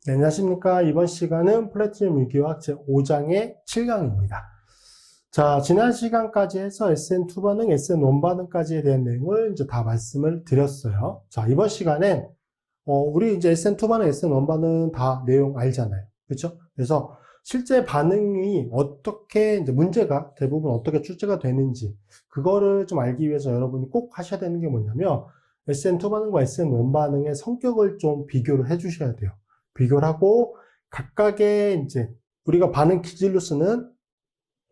네, 안녕하십니까. 이번 시간은 플래티넘 유기화학 제5장의 7강입니다. 자, 지난 시간까지 해서 SN2 반응, SN1 반응까지에 대한 내용을 이제 다 말씀을 드렸어요. 자, 이번 시간엔, 우리 이제 SN2 반응, SN1 반응 다 내용 알잖아요. 그렇죠? 그래서 실제 반응이 어떻게, 이제 문제가 대부분 어떻게 출제가 되는지, 그거를 좀 알기 위해서 여러분이 꼭 하셔야 되는 게 뭐냐면, SN2 반응과 SN1 반응의 성격을 좀 비교를 해 주셔야 돼요. 비교를 하고 각각의 이제 우리가 반응 기질로 쓰는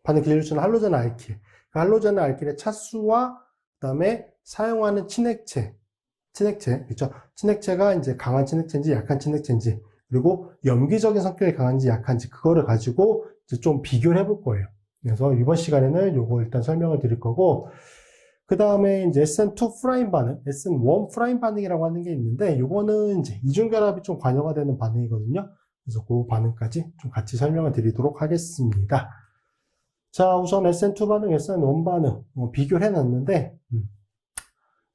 할로젠 알킬, 그 할로젠 알킬의 차수와 그다음에 사용하는 친액체, 그렇죠? 친액체가 이제 강한 친액체인지 약한 친액체인지, 그리고 염기적인 성격이 강한지 약한지 그거를 가지고 이제 좀 비교를 해볼 거예요. 그래서 이번 시간에는 요거 일단 설명을 드릴 거고, 그 다음에 이제 SN2 프라임 반응, SN1 프라임 반응이라고 하는 게 있는데, 요거는 이제 이중결합이 좀 관여가 되는 반응이거든요. 그래서 그 반응까지 좀 같이 설명을 드리도록 하겠습니다. 자, 우선 SN2 반응, SN1 반응 비교를 해놨는데,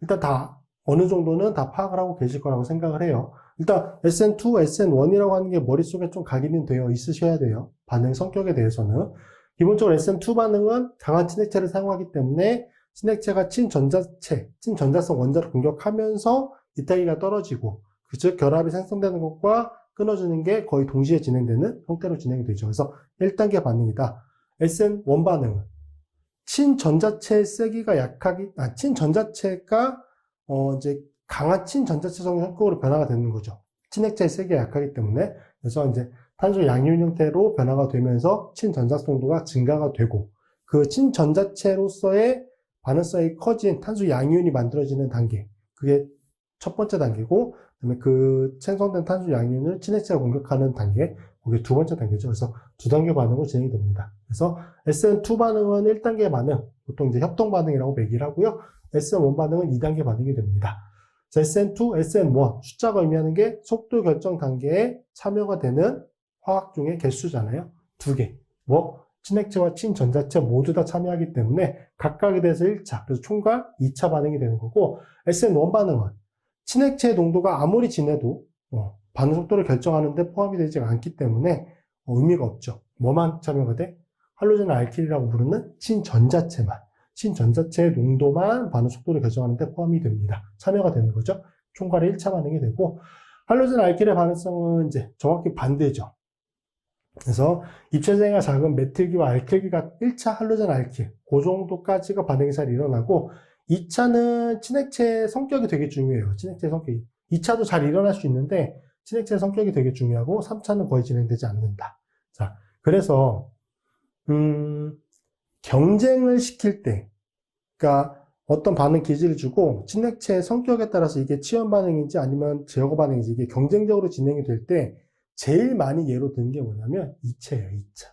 일단 다 어느 정도는 다 파악을 하고 계실 거라고 생각을 해요. 일단 SN2, SN1이라고 하는 게 머릿속에 좀 각인이 되어 있으셔야 돼요. 반응 성격에 대해서는. 기본적으로 SN2 반응은 강한 친액체를 사용하기 때문에 친액체가 친전자성 원자를 공격하면서 이탈기가 떨어지고, 즉 결합이 생성되는 것과 끊어지는 게 거의 동시에 진행되는 형태로 진행이 되죠. 그래서 1단계 반응이다. SN1 반응은 친전자체의 세기가 친전자체가 이제 강한 친전자체성 형태로 변화가 되는 거죠. 친액체의 세기가 약하기 때문에. 그래서 이제 탄소 양이온 형태로 변화가 되면서 친전자성도가 증가가 되고, 그 친전자체로서의 반응성이 커진 탄소 양이온이 만들어지는 단계, 그게 첫 번째 단계고, 그다음에 그 생성된 탄소 양이온을 친액체가 공격하는 단계, 그게 두 번째 단계죠. 그래서 두 단계 반응으로 진행이 됩니다. 그래서 SN2 반응은 1단계 반응, 보통 이제 협동 반응이라고 매기를 하고요. SN1 반응은 2단계 반응이 됩니다. 자, SN2, SN1 숫자가 의미하는 게 속도 결정 단계에 참여가 되는 화학 중의 개수잖아요. 두 개. 친액체와 친전자체 모두 다 참여하기 때문에 각각에 대해서 1차, 그래서 총괄 2차 반응이 되는 거고, SN1 반응은 친액체의 농도가 아무리 진해도 반응 속도를 결정하는 데 포함이 되지 않기 때문에 의미가 없죠. 뭐만 참여가 돼? 할로젠 알킬이라고 부르는 친전자체의 농도만 반응 속도를 결정하는 데 포함이 됩니다. 참여가 되는 거죠. 총괄의 1차 반응이 되고, 할로젠 알킬의 반응성은 이제 정확히 반대죠. 그래서 입체장애가 작은 메틸기와 알킬기가 1차 할로젠 알킬, 그 정도까지가 반응이 잘 일어나고, 2차는 친액체의 성격이 되게 중요해요. 친액체의 성격이. 2차도 잘 일어날 수 있는데, 친액체의 성격이 되게 중요하고, 3차는 거의 진행되지 않는다. 자, 그래서, 경쟁을 시킬 때, 그러니까 어떤 반응 기질을 주고, 친액체의 성격에 따라서 이게 치연 반응인지 아니면 제거 반응인지 이게 경쟁적으로 진행이 될 때, 제일 많이 예로 드는 게 뭐냐면 2차예요, 2차.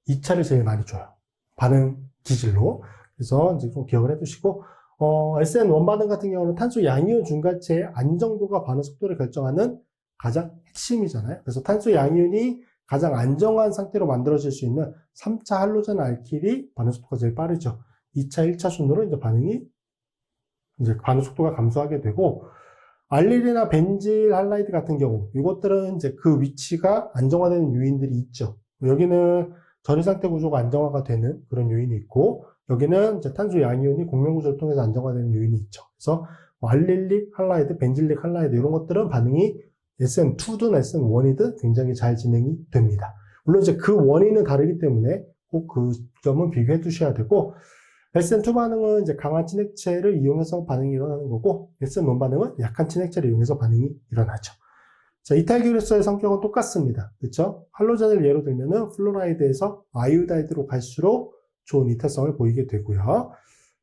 2차를 제일 많이 줘요. 반응 기질로. 그래서 이제 좀 기억을 해두시고, SN1 반응 같은 경우는 탄소 양이온 중간체의 안정도가 반응 속도를 결정하는 가장 핵심이잖아요. 그래서 탄소 양이온이 가장 안정한 상태로 만들어질 수 있는 3차 할로젠 알킬이 반응 속도가 제일 빠르죠. 2차, 1차 순으로 이제 반응 속도가 감소하게 되고, 알릴이나 벤질 할라이드 같은 경우, 이것들은 이제 그 위치가 안정화되는 요인들이 있죠. 여기는 전이 상태 구조가 안정화가 되는 그런 요인이 있고, 여기는 이제 탄소 양이온이 공명 구조를 통해서 안정화되는 요인이 있죠. 그래서 알릴릭 할라이드, 벤질릭 할라이드 이런 것들은 반응이 SN2든 SN1이든 굉장히 잘 진행이 됩니다. 물론 이제 그 원인은 다르기 때문에 꼭 그 점은 비교해 두셔야 되고, SN2 반응은 이제 강한 친액체를 이용해서 반응이 일어나는 거고, SN1 반응은 약한 친액체를 이용해서 반응이 일어나죠. 자, 이탈기류소의 성격은 똑같습니다. 그렇죠? 할로젠을 예로 들면은 플로라이드에서 아이오다이드로 갈수록 좋은 이탈성을 보이게 되고요.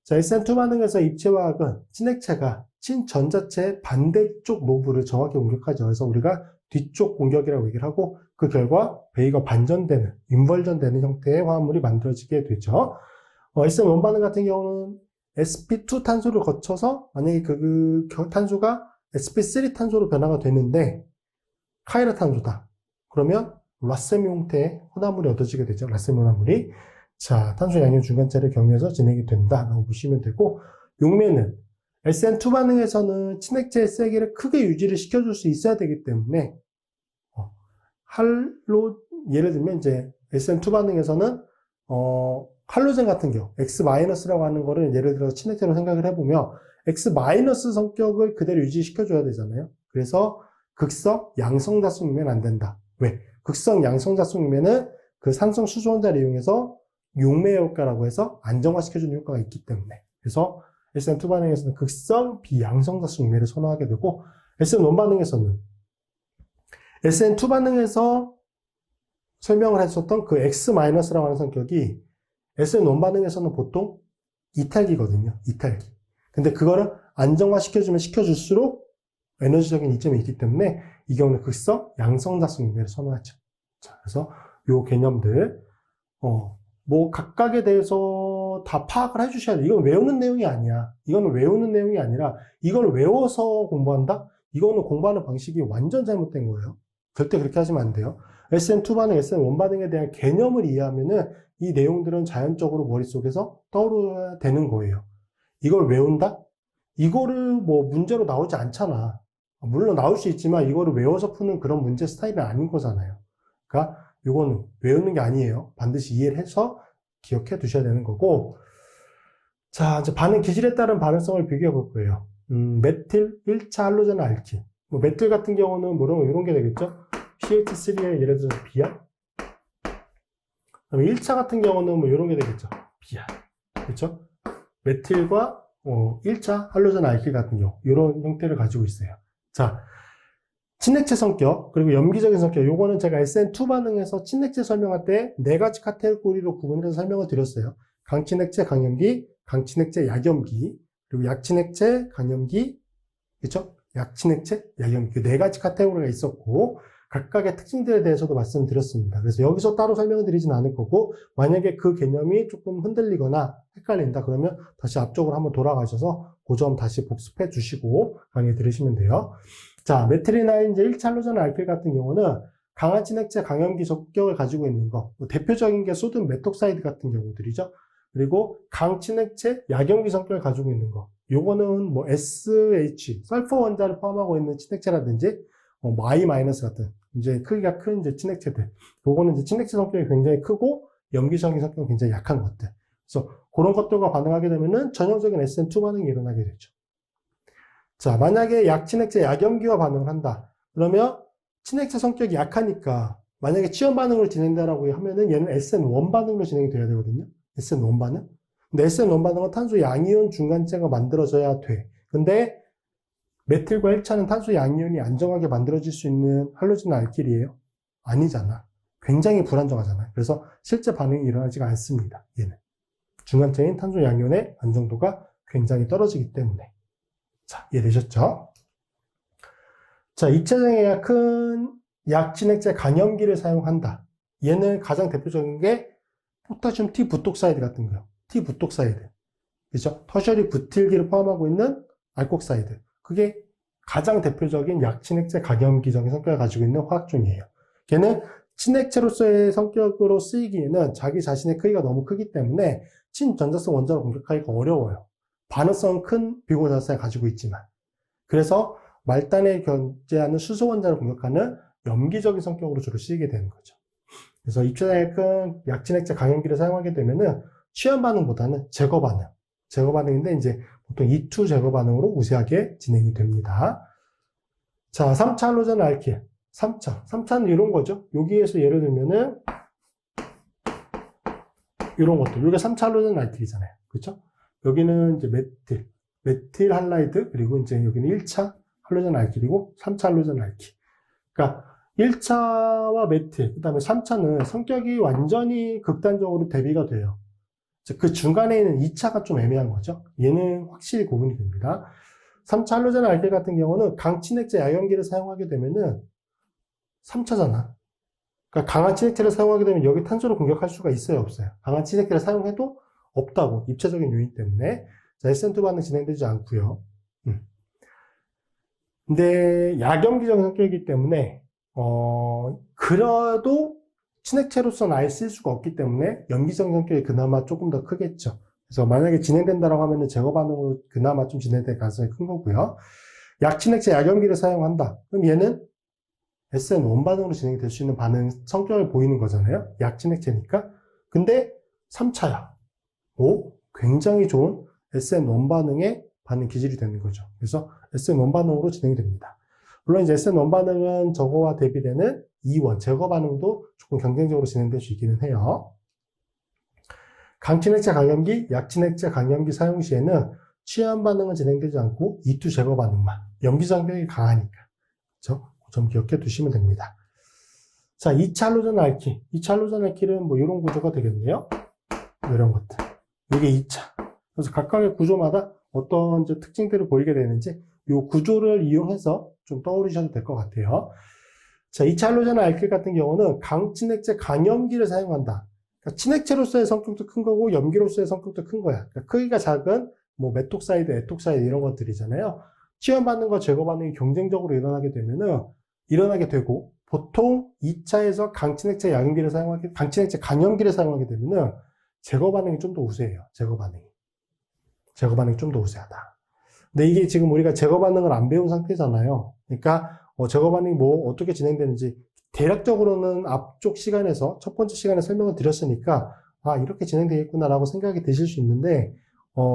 자, SN2 반응에서 입체화학은 친액체가 친전자체의 반대쪽 로브를 정확히 공격하죠. 그래서 우리가 뒤쪽 공격이라고 얘기를 하고, 그 결과 베이가 인벌전되는 형태의 화합물이 만들어지게 되죠. SN1 반응 같은 경우는 sp2 탄소를 거쳐서 만약에 그 탄소가 sp3 탄소로 변화가 되는데 카이라 탄소다. 그러면 라셈 형태의 혼합물이 얻어지게 되죠. 라셈 혼합물이. 자, 탄소 양이온 중간체를 경유해서 진행이 된다라고 보시면 되고, 용매는 SN2 반응에서는 친액체의 세기를 크게 유지를 시켜줄 수 있어야 되기 때문에 예를 들면 이제 SN2 반응에서는, 할로젠 같은 경우, X-라고 하는 거를 예를 들어 친액체로 생각을 해보면, X- 성격을 그대로 유지시켜줘야 되잖아요. 그래서 극성 양성자성이면 안 된다. 왜? 극성 양성자성이면은 그 산성 수소원자를 이용해서 용매 효과라고 해서 안정화시켜주는 효과가 있기 때문에. 그래서 SN2 반응에서는 극성 비양성자성 용매를 선호하게 되고, SN1 반응에서는 SN2 반응에서 설명을 했었던 그 X-라고 하는 성격이 SN1 반응에서는 보통 이탈기거든요. 이탈기. 근데 그거를 안정화시켜주면 시켜줄수록 에너지적인 이점이 있기 때문에 이 경우는 극성 양성자성 용매를 선호하죠. 자, 그래서 요 개념들, 뭐 각각에 대해서 다 파악을 해주셔야 돼요. 이건 외우는 내용이 아니야. 이거는 외우는 내용이 아니라 이걸 외워서 공부한다? 이거는 공부하는 방식이 완전 잘못된 거예요. 절대 그렇게 하시면 안 돼요. SN2 반응, SN1 반응에 대한 개념을 이해하면은 이 내용들은 자연적으로 머릿속에서 떠오르야 되는 거예요. 이걸 외운다? 이거를 뭐 문제로 나오지 않잖아. 물론 나올 수 있지만 이거를 외워서 푸는 그런 문제 스타일은 아닌 거잖아요. 그러니까 이거는 외우는 게 아니에요. 반드시 이해를 해서 기억해 두셔야 되는 거고. 자, 이제 반응 기질에 따른 반응성을 비교해 볼 거예요. 메틸 1차 할로젠 알킬. 뭐 메틸 같은 경우는 뭐 이런 게 되겠죠? CH3에 예를 들어서 비알. 그럼 1차 같은 경우는 뭐 이런 게 되겠죠? 비알. 그렇죠? 메틸과 1차 할로젠 알킬 같은 경우 이런 형태를 가지고 있어요. 자, 친액체 성격, 그리고 염기적인 성격. 요거는 제가 SN2 반응에서 친액체 설명할 때 네 가지 카테고리로 구분해서 설명을 드렸어요. 강친액체, 강염기, 강친액체, 약염기, 그리고 약친액체, 강염기, 그렇죠? 약친액체, 약염기. 네 가지 카테고리가 있었고 각각의 특징들에 대해서도 말씀드렸습니다. 그래서 여기서 따로 설명을 드리진 않을 거고 만약에 그 개념이 조금 흔들리거나 헷갈린다 그러면 다시 앞쪽으로 한번 돌아가셔서 그 점 다시 복습해 주시고 강의 들으시면 돼요. 자, 메틸이나 이제 1차 할로젠 알킬 같은 경우는 강한 친액체 강염기 성격을 가지고 있는 거. 뭐 대표적인 게 소듐 메톡사이드 같은 경우들이죠. 그리고 강친액체 약염기 성격을 가지고 있는 거. 요거는 뭐 SH, 설퍼 원자를 포함하고 있는 친액체라든지 뭐 I- 같은 이제 크기가 큰 이제 친액체들. 요거는 이제 친액체 성격이 굉장히 크고 염기적인 성격이 굉장히 약한 것들. 그래서 그런 것들과 반응하게 되면은 전형적인 SN2 반응이 일어나게 되죠. 자, 만약에 약친액체 약염기와 반응을 한다. 그러면 친액체 성격이 약하니까 만약에 치연 반응으로 진행된다라고 하면은 얘는 SN1 반응으로 진행이 돼야 되거든요. SN1 반응. 근데 SN1 반응은 탄소 양이온 중간체가 만들어져야 돼. 근데 메틸과 1차는 탄소 양이온이 안정하게 만들어질 수 있는 할로젠 알킬이에요? 아니잖아. 굉장히 불안정하잖아요. 그래서 실제 반응이 일어나지가 않습니다. 얘는. 중간체인 탄소 양이온의 안정도가 굉장히 떨어지기 때문에. 자, 이해되셨죠? 자, 입체장애가 큰 약진액제 강염기를 사용한다. 얘는 가장 대표적인 게 포타슘 T-부톡사이드 같은 거요. T-부톡사이드. 그죠? 터셔리 부틸기를 포함하고 있는 알콕사이드. 그게 가장 대표적인 약친액제 강염기적인 성격을 가지고 있는 화학종이에요. 걔는 친액체로서의 성격으로 쓰이기에는 자기 자신의 크기가 너무 크기 때문에 친전자성 원자로 공격하기가 어려워요. 반응성 큰 비고자산을 가지고 있지만. 그래서 말단에 견제하는 수소 원자를 공격하는 염기적인 성격으로 주로 쓰이게 되는 거죠. 그래서 입체장애 큰 약친액제 강염기를 사용하게 되면은 취연 반응보다는 제거 반응. 제거 반응인데 이제 보통 E2 제거 반응으로 우세하게 진행이 됩니다. 자, 3차 할로젠 알킬. 3차는 이런 거죠. 여기에서 예를 들면은 이런 것들. 이게 3차 할로젠 알킬이잖아요. 그렇죠? 여기는 이제 메틸 할라이드, 그리고 이제 여기는 1차 할로젠 알킬이고 3차 할로젠 알킬. 그러니까 1차와 메틸, 그 다음에 3차는 성격이 완전히 극단적으로 대비가 돼요. 그 중간에 있는 2차가 좀 애매한 거죠. 얘는 확실히 구분이 됩니다. 3차 할로젠 알킬 같은 경우는 강친액제 약염기를 사용하게 되면은 3차잖아. 그러니까 강한 친액체를 사용하게 되면 여기 탄소를 공격할 수가 있어요, 없어요? 강한 친액체를 사용해도 없다고. 입체적인 요인 때문에. 자, SN2 반응 진행되지 않고요. 근데 약염기적인 성격이기 때문에 그래도 친액체로서는 아예 쓸 수가 없기 때문에 염기적인 성격이 그나마 조금 더 크겠죠. 그래서 만약에 진행된다고 하면은 제거 반응으로 그나마 좀 진행될 가능성이 큰 거고요. 약친액체 약염기를 사용한다. 그럼 얘는 SN1 반응으로 진행이 될 수 있는 반응 성격을 보이는 거잖아요. 약진액체니까. 근데 3차야. 오, 굉장히 좋은 SN1 반응의 반응 기질이 되는 거죠. 그래서 SN1 반응으로 진행이 됩니다. 물론 이제 SN1 반응은 저거와 대비되는 이원, 제거 반응도 조금 경쟁적으로 진행될 수 있기는 해요. 강친액체 강염기, 약친액체 강염기 사용 시에는 취한 반응은 진행되지 않고 이투 제거 반응만, 염기 성격이 강하니까. 그렇죠? 그 점 기억해 두시면 됩니다. 자, 2차 할로전 알킬. 2차 할로전 알킬은 뭐 이런 구조가 되겠네요. 이런 것들. 이게 2차. 그래서 각각의 구조마다 어떤 특징들을 보이게 되는지 이 구조를 이용해서 좀 떠올리셔도 될 것 같아요. 자, 2차 할로전 알킬 같은 경우는 강친액체 강염기를 사용한다. 그러니까 친액체로서의 성격도 큰 거고 염기로서의 성격도 큰 거야. 그러니까 크기가 작은 뭐 메톡사이드, 에톡사이드 이런 것들이잖아요. 취연 반응과 제거 반응이 경쟁적으로 일어나게 되고 보통 2차에서 강친액체 강친액체 강염기를 사용하게 되면은 제거 반응이 좀 더 우세해요. 제거 반응이 좀 더 우세하다. 근데 이게 지금 우리가 제거 반응을 안 배운 상태잖아요. 그러니까 제거 반응이 뭐 어떻게 진행되는지 대략적으로는 앞쪽 시간에서 첫 번째 시간에 설명을 드렸으니까 아 이렇게 진행되겠구나라고 생각이 드실 수 있는데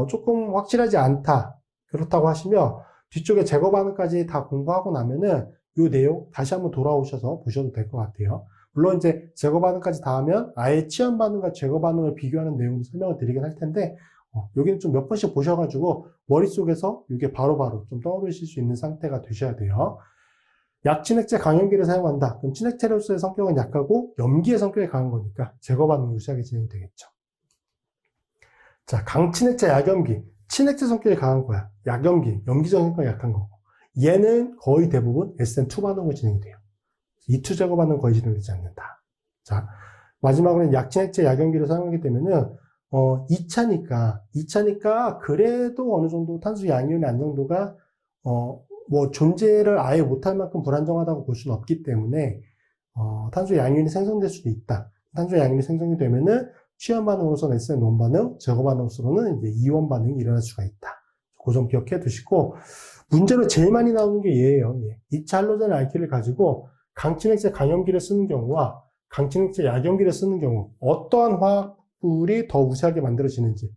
조금 확실하지 않다. 그렇다고 하시면 뒤쪽에 제거 반응까지 다 공부하고 나면은 이 내용 다시 한번 돌아오셔서 보셔도 될 것 같아요. 물론 이제 제거 반응까지 다 하면 아예 취한 반응과 제거 반응을 비교하는 내용도 설명을 드리긴 할 텐데 여기는 좀 몇 번씩 보셔가지고 머릿속에서 이게 바로바로 좀 떠오르실 수 있는 상태가 되셔야 돼요. 약친액체 강염기를 사용한다. 그럼 친액체로서의 성격은 약하고 염기의 성격이 강한 거니까 제거 반응이 유사하게 진행되겠죠. 자, 강친액체 약염기. 친액체 성격이 강한 거야. 약염기, 염기적 성격이 약한 거고. 얘는 거의 대부분 SN2 반응으로 진행이 돼요. E2 제거 반응 거의 진행되지 않는다. 자, 마지막으로는 약친액체 약염기를 사용하게 되면은 2차니까 그래도 어느 정도 탄소 양이온의 안정도가 뭐 존재를 아예 못할 만큼 불안정하다고 볼 수는 없기 때문에 탄소 양이온이 생성될 수도 있다. 탄소 양이온이 생성이 되면은 취한 반응으로서는 SN1 반응, 제거 반응으로서는 이제 이원 반응이 일어날 수가 있다. 그 점 기억해 두시고 문제로 제일 많이 나오는 게 얘예요. 얘. 2차 할로젠 알킬을 가지고 강친액체 강염기를 쓰는 경우와 강친액체 약염기를 쓰는 경우 어떠한 화학물이 더 우세하게 만들어지는지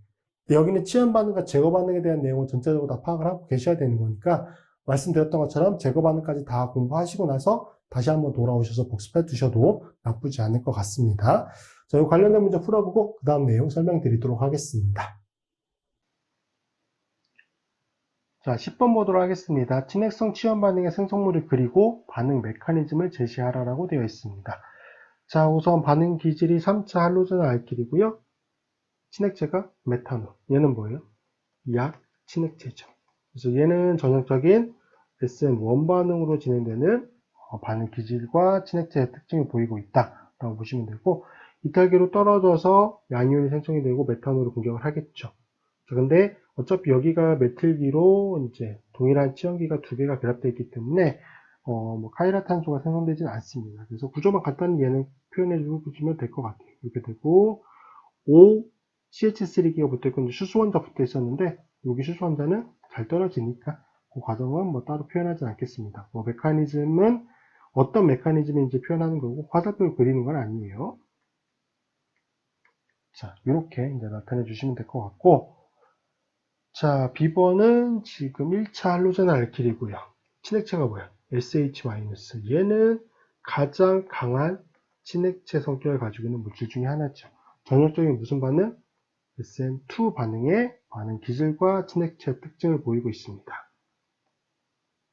여기는 취한 반응과 제거 반응에 대한 내용을 전체적으로 다 파악을 하고 계셔야 되는 거니까 말씀드렸던 것처럼 제거 반응까지 다 공부하시고 나서 다시 한번 돌아오셔서 복습해 두셔도 나쁘지 않을 것 같습니다. 자, 이 관련된 문제 풀어보고 그 다음 내용 설명드리도록 하겠습니다. 자, 10번 보도록 하겠습니다. 친핵성 취연 반응의 생성물을 그리고 반응 메커니즘을 제시하라라고 되어 있습니다. 자, 우선 반응 기질이 3차 할로젠 알킬이고요. 친액체가 메탄올. 얘는 뭐예요? 약 친액체죠. 그래서 얘는 전형적인 SN1 반응으로 진행되는 반응 기질과 친액체의 특징을 보이고 있다라고 보시면 되고 이탈기로 떨어져서 양이온이 생성이 되고 메탄올을 공격을 하겠죠. 근데 어차피 여기가 메틸기로 이제 동일한 치연기가 두 개가 결합되어 있기 때문에 뭐 카이라탄소가 생성되지는 않습니다. 그래서 구조만 간단히 얘는 표현해 주시면 될 것 같아요. 이렇게 되고 O CH3기가 붙어 있고 수소원자 붙어 있었는데 여기 수소원자는 잘 떨어지니까 그 과정은 뭐 따로 표현하지 않겠습니다. 뭐 메커니즘은 어떤 메커니즘인지 표현하는 거고 화살표를 그리는 건 아니에요. 자, 이렇게 이제 나타내 주시면 될 것 같고 자, B번은 지금 1차 할로젠 알킬이고요. 친액체가 뭐야? SH-. 얘는 가장 강한 친액체 성격을 가지고 있는 물질 중에 하나죠. 전형적인 무슨 반응? SN2 반응의 반응 기질과 친액체 특징을 보이고 있습니다.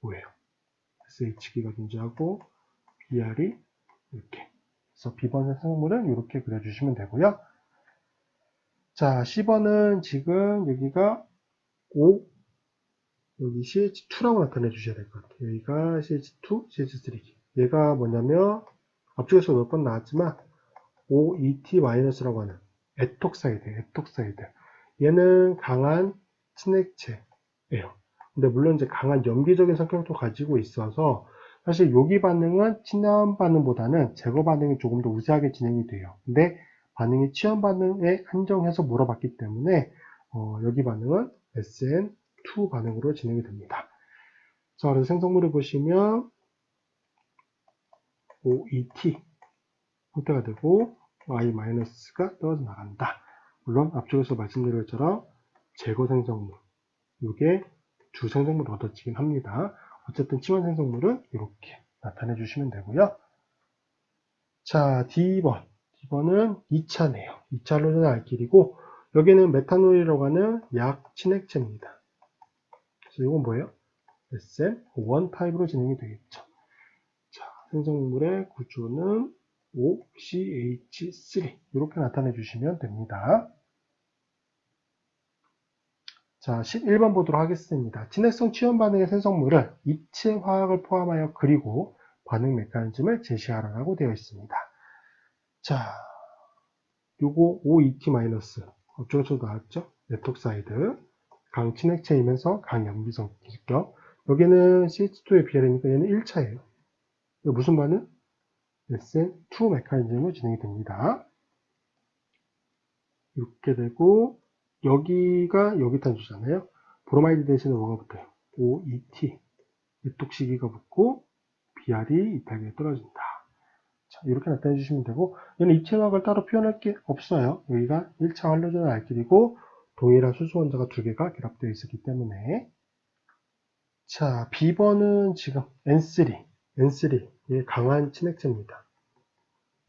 뭐예요? SH기가 존재하고 BR이 이렇게. 그래서 B번의 생물은 이렇게 그려주시면 되고요. 자, C번은 지금 여기가 O 여기 CH2라고 나타내 주셔야 될 것 같아요. 여기가 CH2, CH3. 얘가 뭐냐면 앞쪽에서 몇 번 나왔지만 OET-라고 하는 에톡사이드. 얘는 강한 친액체예요. 근데 물론 이제 강한 염기적인 성격도 가지고 있어서 사실 여기 반응은 친연 반응보다는 제거 반응이 조금 더 우세하게 진행이 돼요. 근데 반응이 취연 반응에 한정해서 물어봤기 때문에 여기 반응은 SN2 반응으로 진행이 됩니다. 자, 그래서 생성물을 보시면 OET 형태가 되고 Y-가 떨어져 나간다. 물론 앞쪽에서 말씀드린 것처럼 제거 생성물, 이게 주 생성물이 얻어지긴 합니다. 어쨌든 치환 생성물은 이렇게 나타내 주시면 되고요. 자, D번은 2차네요. 2차 할로젠 알킬이고, 여기는 메탄올이라고 하는 약 친액체입니다. 그래서 이건 뭐예요? SN1 타입으로 진행이 되겠죠. 자, 생성물의 구조는 OCH3 이렇게 나타내 주시면 됩니다. 자, 11번 보도록 하겠습니다. 친해성 치연 반응의 생성물을 입체 화학을 포함하여 그리고 반응 메커니즘을 제시하라고 되어 있습니다. 자, 요거 OET- 앞쪽에서도 나왔죠? 네톡사이드 강친액체이면서 강염기성 기습격. 여기는 CH2의 BR이니까 얘는 1차예요. 무슨 반응? SN2 메커니즘으로 진행이 됩니다. 이렇게 되고 여기가 여기 탄소잖아요. 브로마이드 대신에 뭐가 붙어요? OET 네톡시기가 붙고 BR이 이탈기에 떨어진다. 자, 이렇게 나타내 주시면 되고, 얘는 입체화학을 따로 표현할 게 없어요. 여기가 1차 할로젠 알킬이고 동일한 수소 원자가 두 개가 결합되어 있었기 때문에. 자, B번은 지금 N3 의 강한 친액체입니다.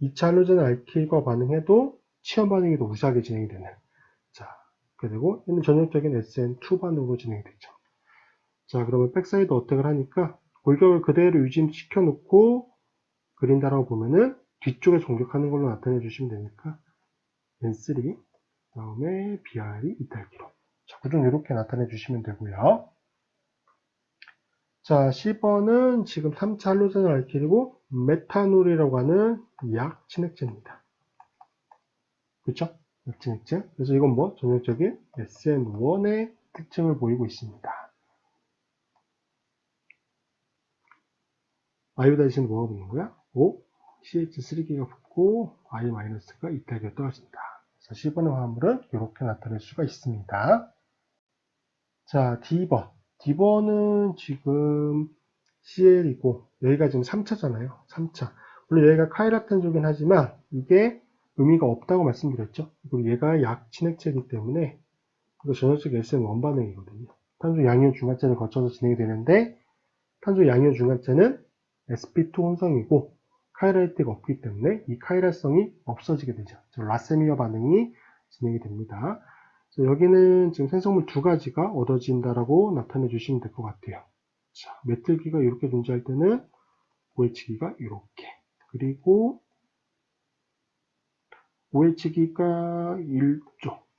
2차 할로젠 알킬과 반응해도 치연 반응이 더 우수하게 진행이 되는. 자, 이렇게 되고 얘는 전형적인 SN2 반응으로 진행이 되죠. 자, 그러면 백사이드 어택을 하니까 골격을 그대로 유지시켜 놓고 그린다라고 보면은 뒤쪽에 공격하는 걸로 나타내 주시면 되니까 N3 다음에 BR이 이탈기로. 자, 구조는 이렇게 나타내 주시면 되고요. 자, 10번은 지금 3차 할로젠 알킬이고 메탄올이라고 하는 약 친액체입니다. 그렇죠? 약 친액체. 그래서 이건 뭐 전형적인 SN1의 특징을 보이고 있습니다. 아이오다이신은 뭐가 붙는 거야? O, CH3기가 붙고 I-가 이탈기에 떨어진다. 그래서 10번의 화합물은 이렇게 나타낼 수가 있습니다. 자, D번은 지금 CL이고 여기가 지금 3차잖아요. 3차. 물론 여기가 카이라탄조긴 하지만 이게 의미가 없다고 말씀드렸죠. 그리고 얘가 약 친액체이기 때문에 이거 전형적 SN1 반응이거든요. 탄소 양이온 중간체를 거쳐서 진행이 되는데 탄소 양이온 중간체는 sp2 혼성이고 카이라이트가 없기 때문에 이 카이라성이 없어지게 되죠. 라세미어 반응이 진행이 됩니다. 여기는 지금 생성물 두 가지가 얻어진다라고 나타내 주시면 될 것 같아요. 자, 메틸기가 이렇게 존재할 때는 OH기가 이렇게, 그리고 OH기가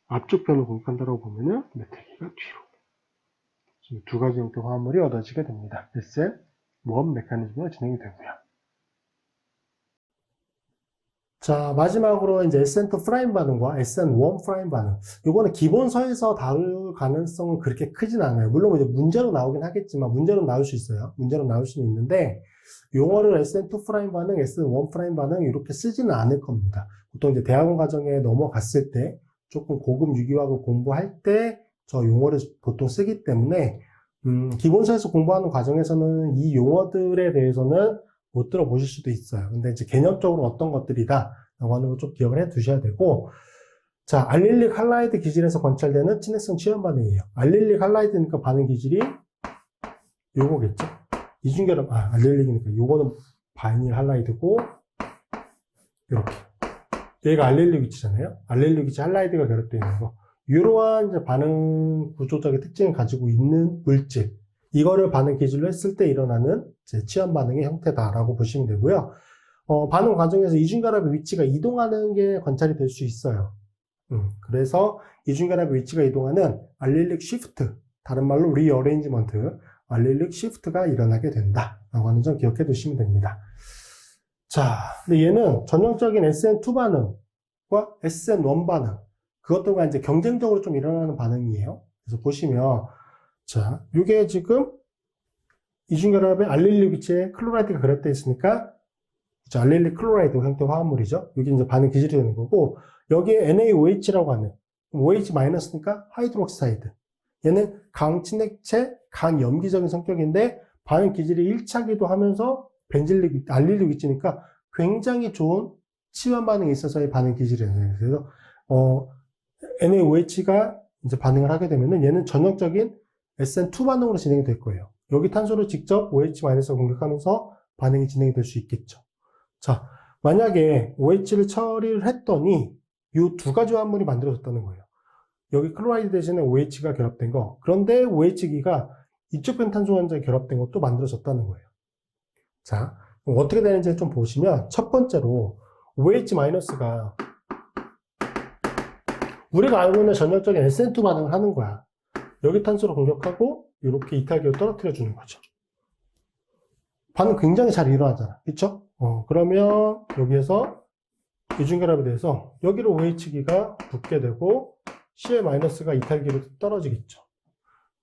앞쪽 변을 공격한다라고 보면은 메틸기가 뒤로. 두 가지 형태의 화합물이 얻어지게 됩니다. SN1 메커니즘으로 진행이 되고요. 자, 마지막으로 이제 SN2 프라임 반응과 SN1 프라임 반응. 요거는 기본서에서 다룰 가능성은 그렇게 크진 않아요. 물론 이제 문제로 나오긴 하겠지만, 문제로 나올 수 있어요. 문제로 나올 수는 있는데, 용어를 SN2 프라임 반응, SN1 프라임 반응 이렇게 쓰지는 않을 겁니다. 보통 이제 대학원 과정에 넘어갔을 때, 조금 고급 유기화학을 공부할 때, 저 용어를 보통 쓰기 때문에, 기본서에서 공부하는 과정에서는 이 용어들에 대해서는 못 들어보실 수도 있어요. 근데 이제 개념적으로 어떤 것들이다 라고 하는 거 좀 기억을 해 두셔야 되고, 자, 알릴릭 할라이드 기질에서 관찰되는 친해성 치연 반응이에요. 알릴릭 할라이드니까 반응 기질이 요거겠죠. 이중결합, 알릴릭이니까 요거는 바이닐 할라이드고, 이렇게. 얘가 알릴릭 위치잖아요. 알릴릭 위치 할라이드가 결합되어 있는 거. 이러한 이제 반응 구조적인 특징을 가지고 있는 물질. 이거를 반응 기질로 했을 때 일어나는 치연 반응의 형태다라고 보시면 되고요. 반응 과정에서 이중결합의 위치가 이동하는 게 관찰이 될 수 있어요. 그래서 이중결합의 위치가 이동하는 알릴릭 시프트, 다른 말로 리어레인지먼트, 알릴릭 시프트가 일어나게 된다라고 하는 점 기억해 두시면 됩니다. 자, 근데 얘는 전형적인 SN2 반응과 SN1 반응, 그것들과 이제 경쟁적으로 좀 일어나는 반응이에요. 그래서 보시면, 자, 이게 지금 이중결합의 알릴릭 위치에 클로라이드가 결합되어 있으니까, 알릴릭 클로라이드 형태 화합물이죠. 여기 이제 반응 기질이 되는 거고, 여기에 NaOH라고 하는, OH-니까 하이드록사이드. 얘는 강친액체, 강염기적인 성격인데, 반응 기질이 1차기도 하면서 알릴리 위치니까 굉장히 좋은 치환 반응이 있어서의 반응 기질이에요. 그래서 NaOH가 이제 반응을 하게 되면은 얘는 전형적인 SN2 반응으로 진행이 될 거예요. 여기 탄소를 직접 OH-가 공격하면서 반응이 진행이 될 수 있겠죠. 자, 만약에 OH를 처리를 했더니 이 두 가지 화합물이 만들어졌다는 거예요. 여기 클로라이드 대신에 OH가 결합된 거. 그런데 OH기가 이쪽 편 탄소 원자에 결합된 것도 만들어졌다는 거예요. 자, 어떻게 되는지 좀 보시면 첫 번째로 OH-가 우리가 알고 있는 전형적인 SN2 반응을 하는 거야. 여기 탄소를 공격하고 이렇게 이탈기로 떨어뜨려 주는 거죠. 반응 굉장히 잘 일어나잖아. 그쵸? 그러면 여기에서 이중결합에 대해서 여기로 OH기가 붙게 되고 Cl-가 이탈기로 떨어지겠죠.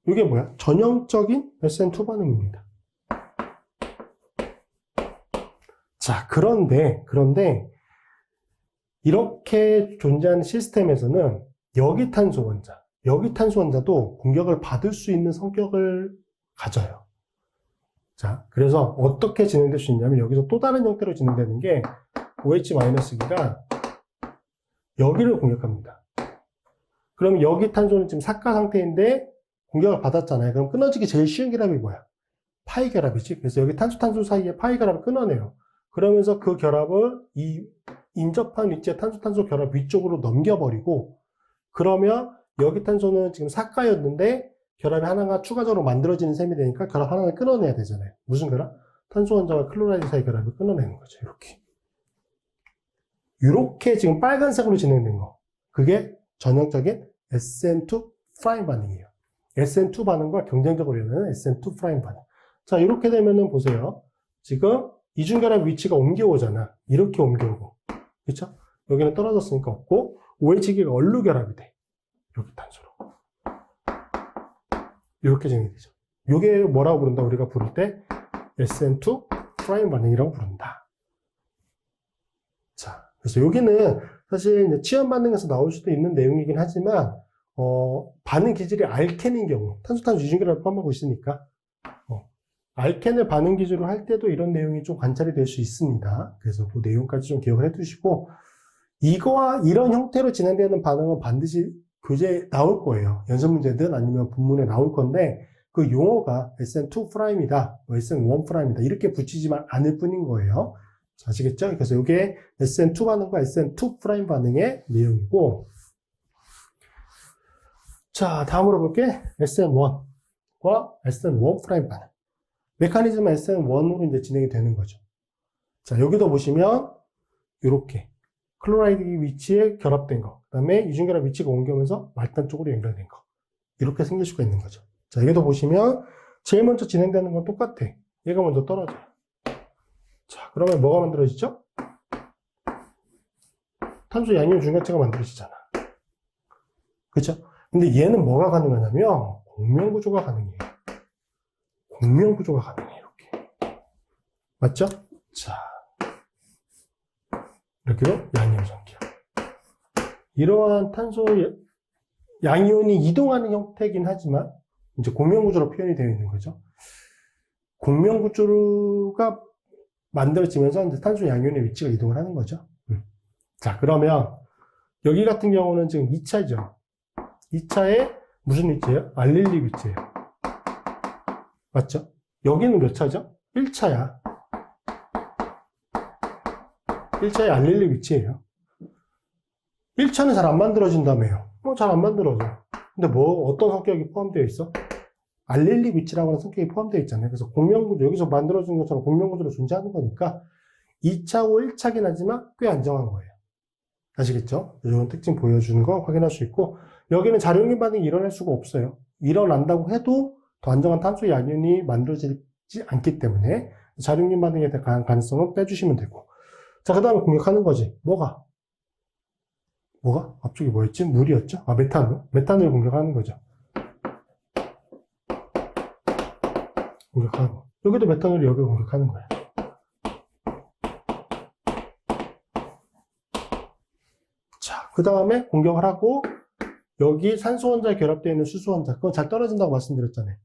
이게 뭐야? 전형적인 SN2 반응입니다. 자, 그런데 이렇게 존재하는 시스템에서는 여기 탄소 원자도 공격을 받을 수 있는 성격을 가져요. 자, 그래서 어떻게 진행될 수 있냐면 여기서 또 다른 형태로 진행되는 게 OH-기가 여기를 공격합니다. 그럼 여기 탄소는 지금 삭화 상태인데 공격을 받았잖아요. 그럼 끊어지기 제일 쉬운 결합이 뭐야? 파이 결합이지. 그래서 여기 탄소 사이에 파이 결합을 끊어내요. 그러면서 그 결합을 이 인접한 위치의 탄소 결합 위쪽으로 넘겨버리고, 그러면 여기 탄소는 지금 삭화였는데 결합이 하나가 추가적으로 만들어지는 셈이 되니까 결합 하나를 끊어내야 되잖아요. 무슨 결합? 탄소 원자와 클로라이드 사이 결합을 끊어내는 거죠. 이렇게 지금 빨간색으로 진행된 거. 그게 전형적인 SN2 프라임 반응이에요. SN2 반응과 경쟁적으로 일어나는 SN2 프라임 반응. 자, 이렇게 되면은 보세요. 지금 이중결합 위치가 옮겨오잖아. 이렇게 옮겨오고. 그쵸? 여기는 떨어졌으니까 없고, OH기가 얼루 결합이 돼. 여기 탄소로. 이렇게 진행이 되죠. 이게 뭐라고 부른다? 우리가 부를 때 SN2 프라임 반응이라고 부른다. 자, 그래서 여기는 사실 이제 치연 반응에서 나올 수도 있는 내용이긴 하지만, 반응 기질이 알켄인 경우, 탄소 이중결합을 포함하고 있으니까, 알켄을 반응 기준으로 할 때도 이런 내용이 좀 관찰이 될 수 있습니다. 그래서 그 내용까지 좀 기억을 해 두시고, 이거와 이런 형태로 진행되는 반응은 반드시 교재에 나올 거예요. 연습 문제든 아니면 본문에 나올 건데, 그 용어가 SN2'이다, SN1'이다, 이렇게 붙이지만 않을 뿐인 거예요. 자, 아시겠죠? 그래서 이게 SN2 반응과 SN2' 반응의 내용이고, 자, 다음으로 볼게. SN1과 SN1' 반응. 메커니즘은 SN1으로 이제 진행이 되는 거죠. 자, 여기도 보시면, 이렇게. 클로라이드 위치에 결합된 거. 그 다음에 이중결합 위치가 옮겨오면서 말단 쪽으로 연결된 거. 이렇게 생길 수가 있는 거죠. 자, 여기도 보시면, 제일 먼저 진행되는 건 똑같아. 얘가 먼저 떨어져요. 자, 그러면 뭐가 만들어지죠? 탄소 양이온 중력체가 만들어지잖아. 그쵸? 근데 얘는 뭐가 가능하냐면, 공명구조가 가능해요. 공명구조가 가능해요, 이렇게. 맞죠? 자. 이렇게로 양이온 성격. 이러한 탄소 양이온이 이동하는 형태이긴 하지만, 이제 공명구조로 표현이 되어 있는 거죠. 공명구조가 만들어지면서 이제 탄소 양이온의 위치가 이동을 하는 거죠. 자, 그러면, 여기 같은 경우는 지금 2차죠. 2차에 무슨 위치예요? 알릴리 위치예요. 맞죠? 여기는 몇 차죠? 1차야. 1차에 알릴리 위치예요. 1차는 잘 안 만들어진다며요. 잘 안 만들어져. 근데 어떤 성격이 포함되어 있어? 알릴리 위치라고 하는 성격이 포함되어 있잖아요. 그래서 공명구조, 여기서 만들어진 것처럼 공명구조로 존재하는 거니까 2차고 1차긴 하지만 꽤 안정한 거예요. 아시겠죠? 이런 특징 보여주는 거 확인할 수 있고, 여기는 자료용인 반응이 일어날 수가 없어요. 일어난다고 해도 더 안정한 탄소 양이온이 만들어지지 않기 때문에 자료용인 반응에 대한 가능성은 빼주시면 되고, 자, 그 다음에 공격하는 거지. 뭐가? 앞쪽이 뭐였지? 물이었죠? 메탄을 공격하는 거죠. 공격하는 거. 여기도 메탄을 여기를 공격하는 거야. 자, 그 다음에 공격을 하고, 여기 산소 원자에 결합되어 있는 수소 원자, 그건 잘 떨어진다고 말씀드렸잖아요.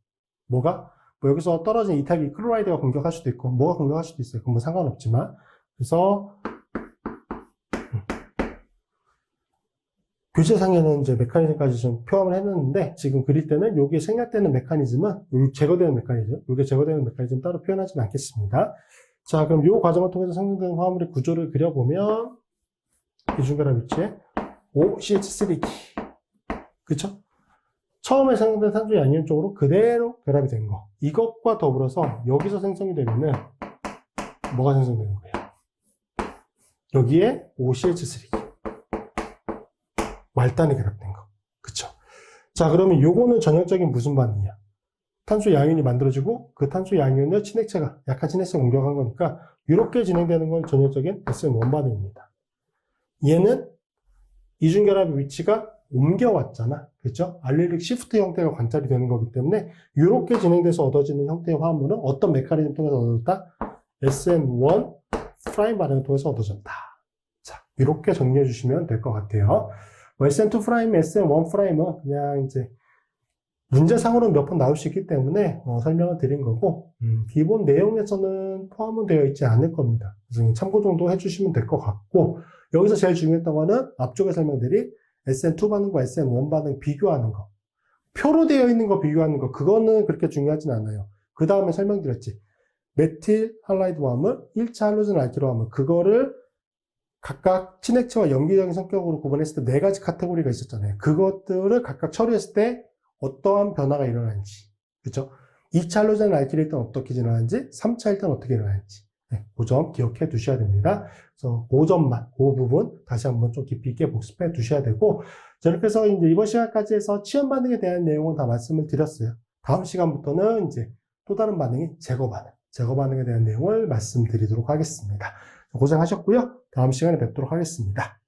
뭐가? 뭐 여기서 떨어진 이탈기 클로라이드가 공격할 수도 있고 뭐가 공격할 수도 있어요. 그건 뭐 상관없지만. 그래서 교재상에는 이제 메커니즘까지 좀 표함을 해놨는데 지금 그릴 때는 여기에 생략되는 메커니즘은 여기 제거되는 메커니즘, 여기 제거되는 메커니즘 따로 표현하지는 않겠습니다. 자, 그럼 이 과정을 통해서 생성되는 화합물의 구조를 그려보면 이중결합 위치에 OCH3기, 그쵸? 처음에 생성된 산소 양이온 쪽으로 그대로 결합이 된 거. 이것과 더불어서 여기서 생성이 되면은 뭐가 생성되는 거예요? 여기에 OCH3기. 말단이 결합된 거. 그쵸? 자, 그러면 요거는 전형적인 무슨 반응이야? 탄소 양이온이 만들어지고 그 탄소 양이온을 친액체가, 약한 친액체가 공격한 거니까 이렇게 진행되는 건 전형적인 SN1 반응입니다. 얘는 이중결합의 위치가 옮겨왔잖아. 그렇죠? 알릴릭 시프트 형태가 관찰이 되는 거기 때문에 이렇게 진행돼서 얻어지는 형태의 화합물은 어떤 메커니즘 통해서 얻어졌다? SN1 프라임 반응을 통해서 얻어졌다. 자, 이렇게 정리해 주시면 될 것 같아요. SN2 프라임, SN1 프라임은 그냥 이제 문제상으로는 몇 번 나올 수 있기 때문에 설명을 드린 거고 기본 내용에서는 포함은 되어 있지 않을 겁니다. 그래서 참고 정도 해주시면 될 것 같고 여기서 제일 중요했던 거는 앞쪽에 설명드린 SN2 반응과 SN1 반응 비교하는 거. 표로 되어 있는 거 비교하는 거 그거는 그렇게 중요하진 않아요. 그 다음에 설명드렸지. 메틸 할라이드 화합물, 1차 할로젠 알키로 화합물 그거를 각각 친액체와 염기적인 성격으로 구분했을 때 4가지 카테고리가 있었잖아요. 그것들을 각각 처리했을 때 어떠한 변화가 일어나는지, 그렇죠? 2차 할로젠 알키릴 땐 어떻게 일어나는지, 3차일 땐 어떻게 일어나는지, 네, 그 점 기억해 두셔야 됩니다. 그래서 그 점만, 그 부분 다시 한번 좀 깊이 있게 복습해 두셔야 되고, 저렇게 해서 이제 이번 시간까지 해서 치연 반응에 대한 내용은 다 말씀을 드렸어요. 다음 시간부터는 이제 또 다른 반응이 제거 반응에 대한 내용을 말씀드리도록 하겠습니다. 고생하셨고요. 다음 시간에 뵙도록 하겠습니다.